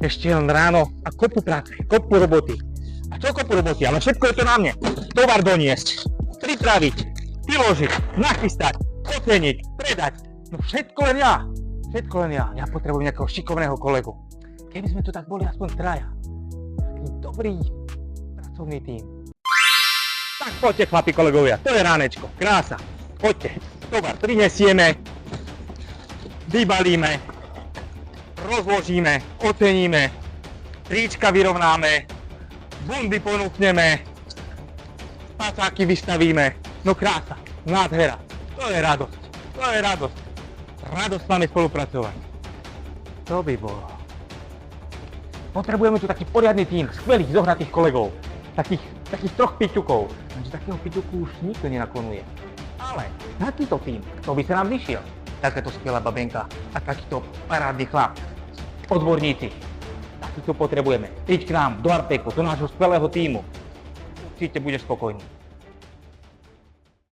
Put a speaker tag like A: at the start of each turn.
A: ešte len ráno a kopu práce, kopu roboty. A čo kopu roboty? Ale všetko je to na mne. Tovar doniesť, pripraviť, vyložiť, nachystať, oceniť, predať. No všetko len ja. Všetko len ja. Ja potrebujem nejakého šikovného kolegu. Keby sme tu tak boli aspoň traja. Taký dobrý pracovný tím. Tak poďte, chlapi kolegovia, to je ránečko. Krása. Poďte. Tovar prinesieme, vybalíme, rozložíme, oceníme, trička vyrovnáme, bundy ponúkneme, spacáky vystavíme. No krása, nádhera. To je radosť. To je radosť. Radosť s vami spolupracovať. To by bolo. Potrebujeme tu taký poriadny tím skvelých zohratých kolegov. Takých troch piťukov. Takže takého piťuku už nikto nenaklonuje. Ale takýto tím, to by sa nám vyšiel. Takáto skvelá babenka a takýto parádny chlap. Odborníci. Takýto potrebujeme. Príď k nám do Arteku, do nášho skvelého tímu. Určite budeš spokojný.